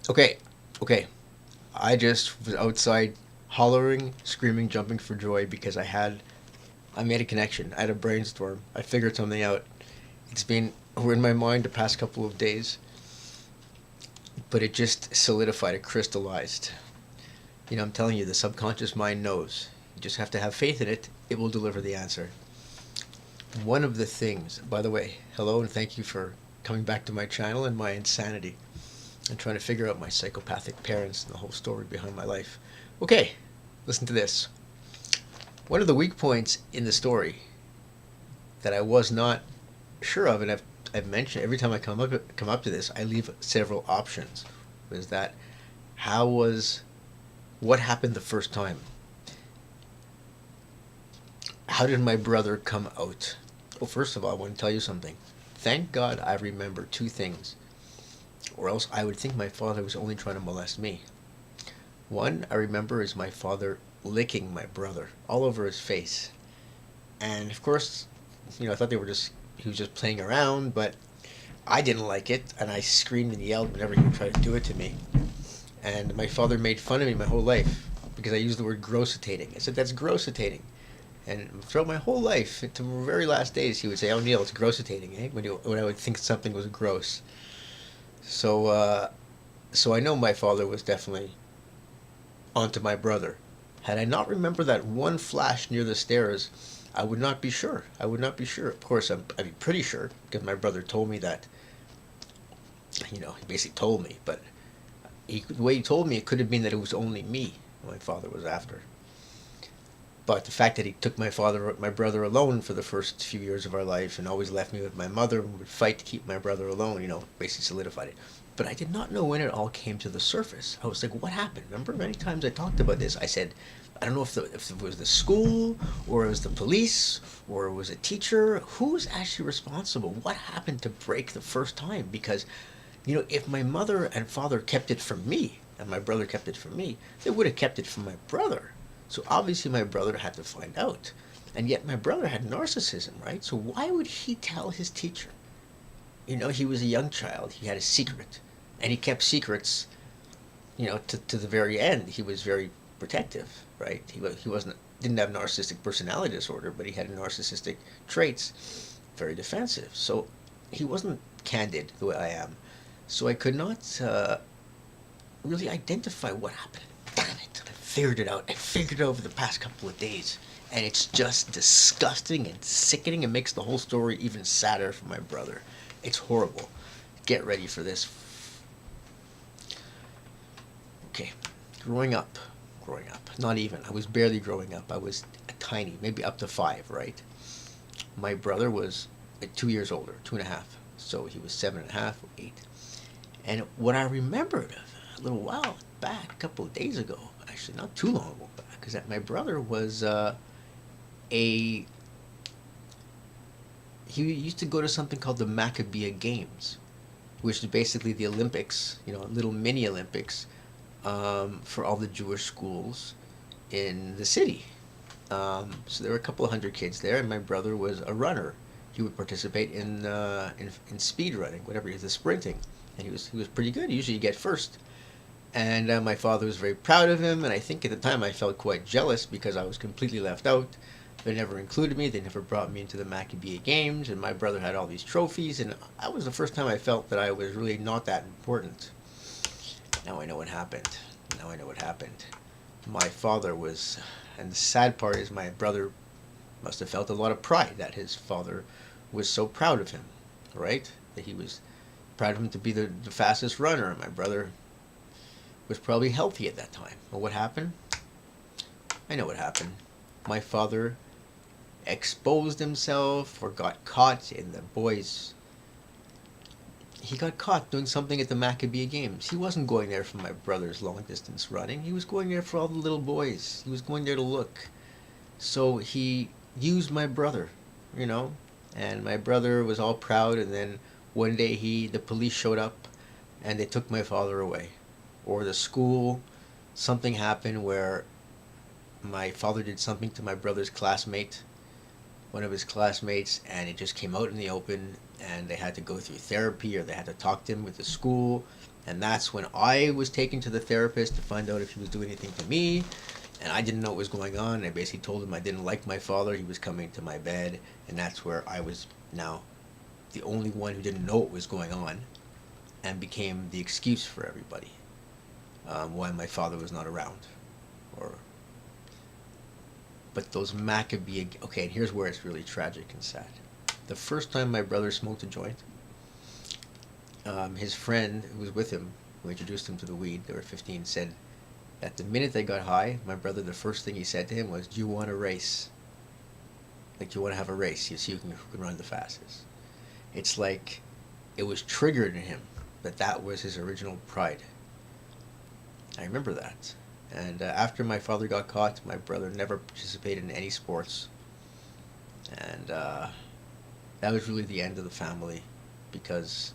Okay, okay. I just was outside hollering, screaming, jumping for joy because I made a connection. I had a brainstorm. I figured something out. It's been over in my mind the past couple of days, but it just solidified, it crystallized. I'm telling you, the subconscious mind knows. You just have to have faith in it. It will deliver the answer. One of the things, by the way, hello and thank you for coming back to my channel and my insanity and trying to figure out my psychopathic parents and the whole story behind my life. Okay, listen to this. One of the weak points in the story that I was not sure of, and I've mentioned every time I come up to this, I leave several options. Was that how was what happened the first time? How did my brother come out? Well, first of all, I want to tell you something. Thank God I remember two things, or else I would think my father was only trying to molest me. One I remember is my father licking my brother all over his face, and of course, I thought he was just playing around, but I didn't like it, and I screamed and yelled whenever he would try to do it to me. And my father made fun of me my whole life because I used the word grossitating. I said, that's grossitating. And throughout my whole life, to my very last days, he would say, "Oh, Neil, it's grossitating," eh? When I would think something was gross. So, so I know my father was definitely onto my brother. Had I not remembered that one flash near the stairs, I would not be sure. I would not be sure. Of course, I'd be pretty sure because my brother told me that. He basically told me, but the way he told me, it could have been that it was only me my father was after. But the fact that he took my brother alone for the first few years of our life and always left me with my mother and would fight to keep my brother alone, basically solidified it. But I did not know when it all came to the surface. I was like, what happened? Remember, many times I talked about this. I said, I don't know if it was the school or it was the police or it was a teacher. Who's actually responsible? What happened to break the first time? Because, if my mother and father kept it from me and my brother kept it from me, they would have kept it from my brother. So obviously my brother had to find out. And yet my brother had narcissism, right? So why would he tell his teacher? He was a young child. He had a secret. And he kept secrets, to the very end. He was very protective, right? He didn't have narcissistic personality disorder, but he had narcissistic traits, very defensive. So he wasn't candid the way I am. So I could not really identify what happened. Damn it. I figured it out. I figured it out over the past couple of days. And it's just disgusting and sickening and makes the whole story even sadder for my brother. It's horrible. Get ready for this. Okay. Growing up. Not even. I was barely growing up. I was tiny, maybe up to 5, right? My brother was 2 years older, 2.5. So he was 7.5, 8. And what I remembered a little while back, a couple of days ago, actually not too long ago back, is that my brother was a he used to go to something called the Maccabea Games, which is basically the Olympics, little mini Olympics for all the Jewish schools in the city. So there were a couple of hundred kids there, and my brother was a runner. He would participate in speed running, whatever it is, the sprinting, and he was pretty good. Usually, you get first. And my father was very proud of him, and I think at the time I felt quite jealous because I was completely left out. They never included me. They never brought me into the Maccabea Games, and my brother had all these trophies, and that was the first time I felt that I was really not that important. Now I know what happened. My father was, and the sad part is my brother must have felt a lot of pride that his father was so proud of him, right? That he was proud of him to be the fastest runner, and my brother was probably healthy at that time. But what happened? I know what happened. My father exposed himself or got caught in the boys. He got caught doing something at the Maccabea Games. He wasn't going there for my brother's long distance running. He was going there for all the little boys. He was going there to look. So he used my brother, and my brother was all proud. And then one day the police showed up and they took my father away. Or the school, something happened where my father did something to my brother's classmate, one of his classmates, and it just came out in the open, and they had to go through therapy, or they had to talk to him with the school. And that's when I was taken to the therapist to find out if he was doing anything to me. And I didn't know what was going on. I basically told him I didn't like my father. He was coming to my bed, and that's where I was now the only one who didn't know what was going on, and became the excuse for everybody why my father was not around. Or, but those Maccabee. Okay, and here's where it's really tragic and sad. The first time my brother smoked a joint, his friend who was with him, who introduced him to the weed, they were 15, said that the minute they got high, my brother, the first thing he said to him was, "Do you want a race? Like, do you want to have a race? You see who can run the fastest." It's like it was triggered in him that was his original pride. I remember that. And after my father got caught, my brother never participated in any sports. And that was really the end of the family because,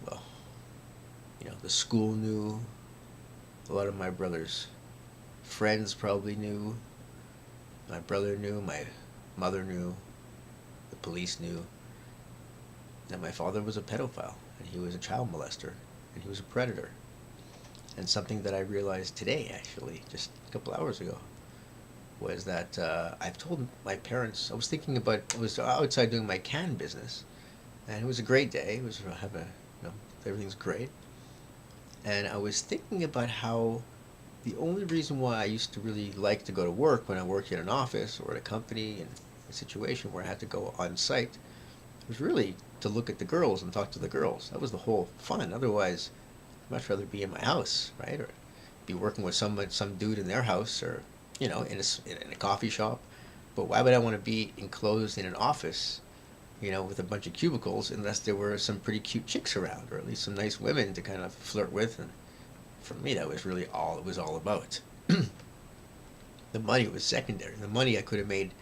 well, the school knew, a lot of my brother's friends probably knew, my brother knew, my mother knew, the police knew that my father was a pedophile, and he was a child molester, and he was a predator. And something that I realized today, actually, just a couple hours ago, was that I've told my parents, I was outside doing my can business, and it was a great day. It was everything's great. And I was thinking about how the only reason why I used to really like to go to work when I worked in an office or at a company in a situation where I had to go on site was really to look at the girls and talk to the girls. That was the whole fun. Otherwise, I'd much rather be in my house, right? Or be working with some dude in their house, or in a coffee shop. But why would I want to be enclosed in an office, with a bunch of cubicles, unless there were some pretty cute chicks around, or at least some nice women to kind of flirt with? And for me, that was really all it was all about. The money was secondary. The money I could have made,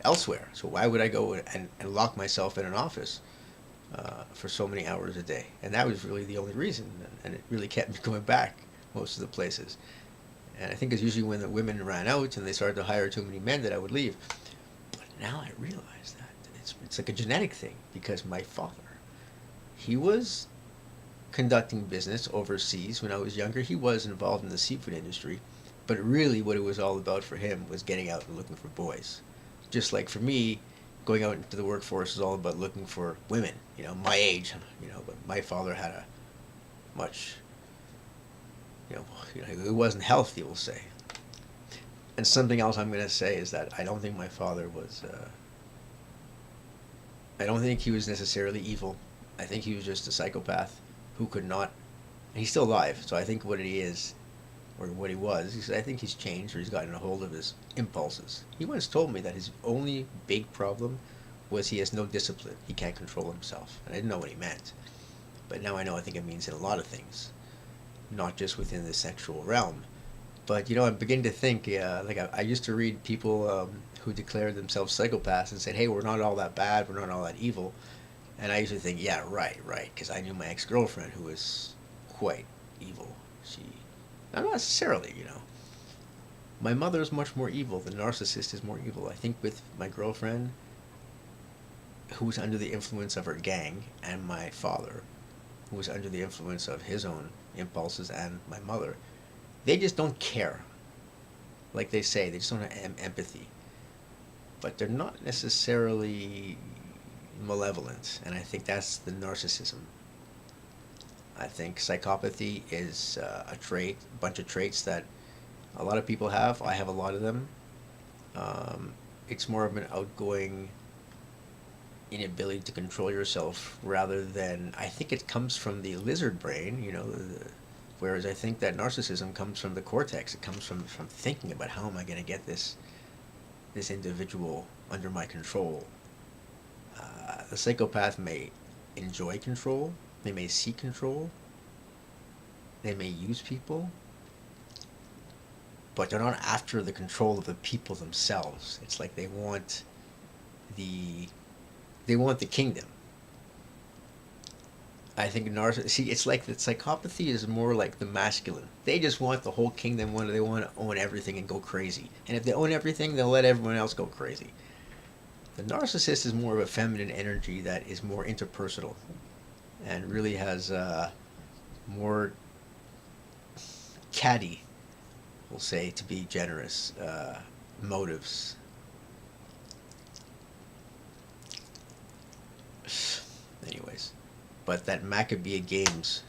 elsewhere. So why would I go and lock myself in an office for so many hours a day? And that was really the only reason, and it really kept me going back most of the places. And I think it's usually when the women ran out and they started to hire too many men that I would leave. But now I realize that it's like a genetic thing, because my father, he was conducting business overseas when I was younger. He was involved in the seafood industry, but really what it was all about for him was getting out and looking for boys. Just like for me, going out into the workforce is all about looking for women, my age, but my father had a much, it wasn't healthy, we'll say. And something else I'm going to say is that I don't think my father was, I don't think he was necessarily evil. I think he was just a psychopath who could not, and he's still alive, so I think what he is, or what he was, I think he's changed, or he's gotten a hold of his impulses. He once told me that his only big problem was he has no discipline. He can't control himself. And I didn't know what he meant. But now I know. I think it means in a lot of things, not just within the sexual realm. But, I'm beginning to think, I used to read people who declared themselves psychopaths and said, hey, we're not all that bad, we're not all that evil. And I used to think, yeah, right, because I knew my ex-girlfriend who was quite evil. Not necessarily, My mother is much more evil. The narcissist is more evil. I think with my girlfriend, who was under the influence of her gang, and my father, who was under the influence of his own impulses, and my mother, they just don't care. Like they say, they just don't have empathy. But they're not necessarily malevolent, and I think that's the narcissism. I think psychopathy is a bunch of traits that a lot of people have. I have a lot of them. It's more of an outgoing inability to control yourself, rather than, I think it comes from the lizard brain, whereas I think that narcissism comes from the cortex. It comes from thinking about, how am I going to get this individual under my control. The psychopath may enjoy control. They may seek control. They may use people. But they're not after the control of the people themselves. It's like they want the kingdom. I think see, it's like the psychopathy is more like the masculine. They just want the whole kingdom. They want to own everything and go crazy. And if they own everything, they'll let everyone else go crazy. The narcissist is more of a feminine energy that is more interpersonal and really has more catty, we'll say, to be generous, motives. Anyways, but that Maccabea Games,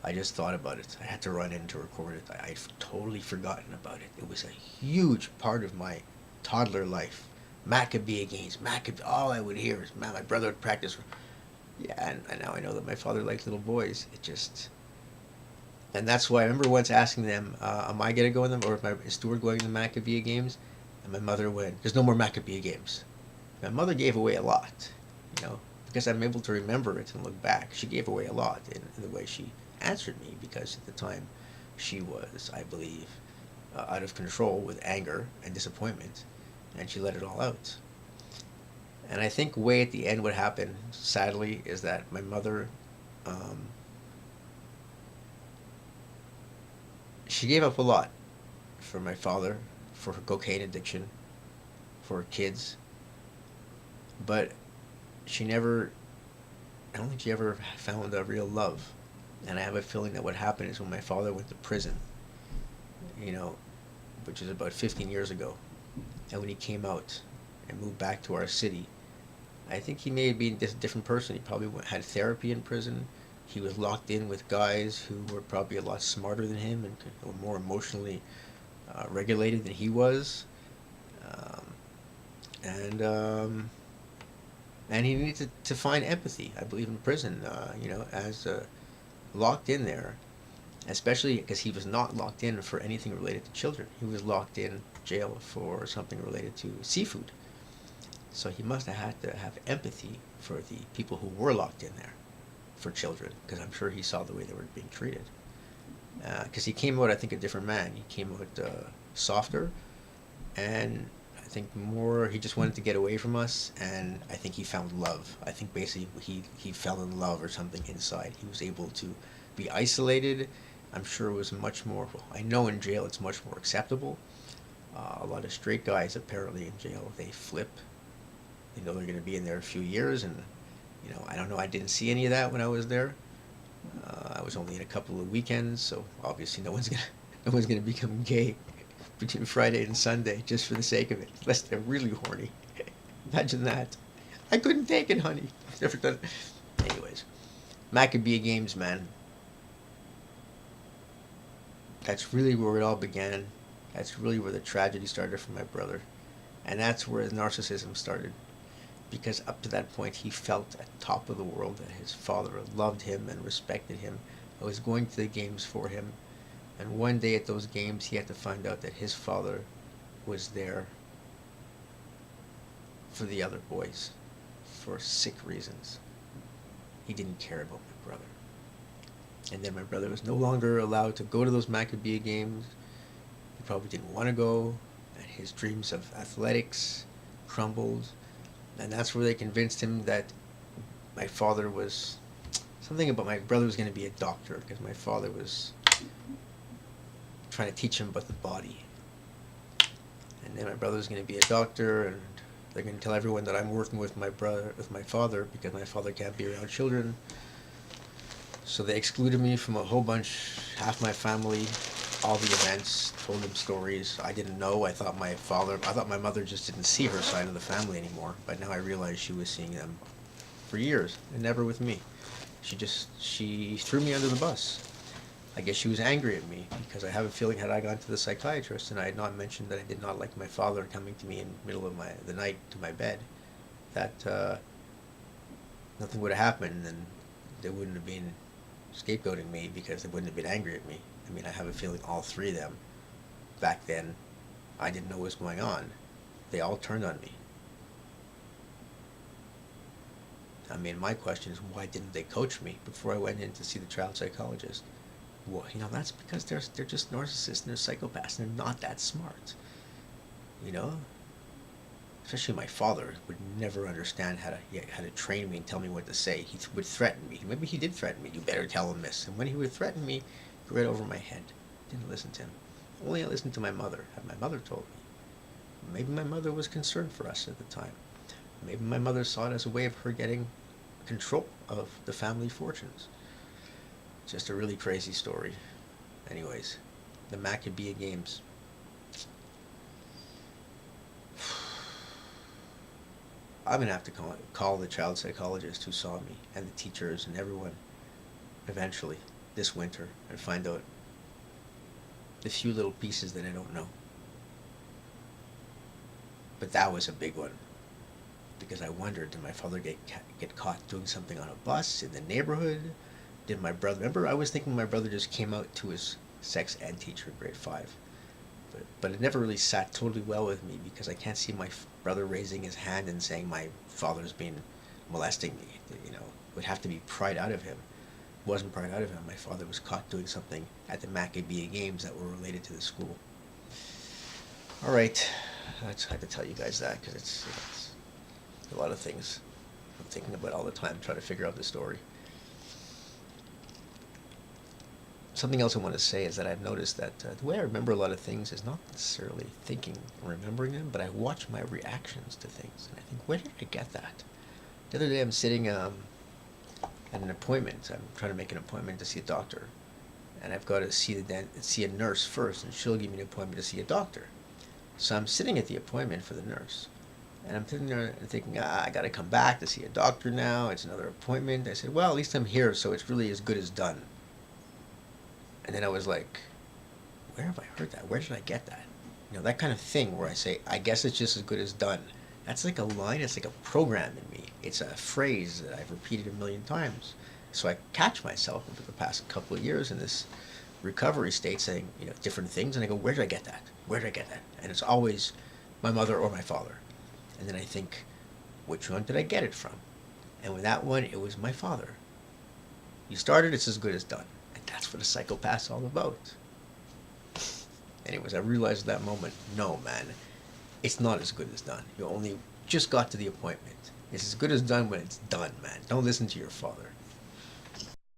I just thought about it. I had to run in to record it. I've totally forgotten about it. It was a huge part of my toddler life. Maccabea Games, Maccabea. All I would hear is, man, my brother would practice. Yeah, and now I know that my father likes little boys. It just, and that's why I remember once asking them, am I going to go in them, or is Stuart going to the Maccabea Games? And my mother went, there's no more Maccabea Games. My mother gave away a lot, because I'm able to remember it and look back. She gave away a lot in the way she answered me, because at the time she was, I believe, out of control with anger and disappointment, and she let it all out. And I think way at the end what happened, sadly, is that my mother, she gave up a lot for my father, for her cocaine addiction, for her kids, but she never, I don't think she ever found a real love. And I have a feeling that what happened is when my father went to prison, which is about 15 years ago, and when he came out and moved back to our city, I think he may have been a different person. He probably had therapy in prison. He was locked in with guys who were probably a lot smarter than him and were more emotionally regulated than he was. Um, and he needed to find empathy, I believe, in prison, as locked in there, especially because he was not locked in for anything related to children. He was locked in jail for something related to seafood. So he must have had to have empathy for the people who were locked in there for children, because I'm sure he saw the way they were being treated. Because he came out, I think, a different man. He came out softer, and I think more, he just wanted to get away from us, and I think he found love. I think basically he fell in love or something inside. He was able to be isolated. I'm sure it was much more, well, I know in jail it's much more acceptable. A lot of straight guys apparently in jail, they flip. They know they're going to be in there a few years, and I don't know, I didn't see any of that when I was there. I was only in a couple of weekends, so obviously no one's gonna become gay between Friday and Sunday just for the sake of it, unless they're really horny. Imagine that. I couldn't take it, honey. I've never done it. Anyways, Maccabea Games, man. That's really where it all began. That's really where the tragedy started for my brother. And that's where his narcissism started. Because up to that point, he felt at the top of the world, that his father loved him and respected him. I was going to the games for him. And one day at those games, he had to find out that his father was there for the other boys for sick reasons. He didn't care about my brother. And then my brother was no longer allowed to go to those Maccabea Games. He probably didn't want to go. And his dreams of athletics crumbled. And that's where they convinced him that my father was, something about my brother was going to be a doctor, because my father was trying to teach him about the body. And then my brother was going to be a doctor, and they're going to tell everyone that I'm working with my father, because my father can't be around children. So they excluded me from a whole bunch, half my family, all the events, told them stories. I didn't know. I thought my mother just didn't see her side of the family anymore. But now I realize she was seeing them for years, and never with me. She threw me under the bus. I guess she was angry at me, because I have a feeling, had I gone to the psychiatrist and I had not mentioned that I did not like my father coming to me in the middle of the night to my bed, that nothing would have happened, and they wouldn't have been scapegoating me, because they wouldn't have been angry at me. I mean, I have a feeling all three of them, back then, I didn't know what was going on. They all turned on me. I mean, my question is, why didn't they coach me before I went in to see the child psychologist? Well, that's because they're just narcissists and they're psychopaths and they're not that smart. especially my father, would never understand how to train me and tell me what to say. He would threaten me. Maybe he did threaten me. You better tell him this. And when he would threaten me, right over my head. Didn't listen to him. Only I listened to my mother. Had my mother told me. Maybe my mother was concerned for us at the time. Maybe my mother saw it as a way of her getting control of the family fortunes. Just a really crazy story. Anyways, the Maccabee Games. I'm going to have to call the child psychologist who saw me and the teachers and everyone eventually this winter and find out the few little pieces that I don't know. But that was a big one, because I wondered, did my father get caught doing something on a bus in the neighborhood? Did my brother, remember I was thinking my brother just came out to his sex ed teacher in grade 5. But it never really sat totally well with me, because I can't see my brother raising his hand and saying my father's been molesting me. You know, it would have to be pried out of him. It wasn't pried out of him. My father was caught doing something at the Maccabee Games that were related to the school. All right, I just had to tell you guys that, because it's a lot of things I'm thinking about all the time, trying to figure out the story. Something else I want to say is that I've noticed that the way I remember a lot of things is not necessarily thinking and remembering them, but I watch my reactions to things, and I think, where did I get that? The other day I'm sitting at an appointment. I'm trying to make an appointment to see a doctor, and I've got to see a nurse first, and she'll give me an appointment to see a doctor. So I'm sitting at the appointment for the nurse, and I'm sitting there and thinking, I got to come back to see a doctor now. It's another appointment. I said, well, at least I'm here, so it's really as good as done. And then I was like, where have I heard that? Where did I get that? You know, that kind of thing where I say, I guess it's just as good as done. That's like a line, it's like a program in me. It's a phrase that I've repeated a million times. So I catch myself over the past couple of years in this recovery state saying, you know, different things, and I go, where did I get that? Where did I get that? And it's always my mother or my father. And then I think, which one did I get it from? And with that one, it was my father. You started, it's as good as done. That's what a psychopath's all about. Anyways, I realized at that moment, no, man, it's not as good as done. You only just got to the appointment. It's as good as done when it's done, man. Don't listen to your father.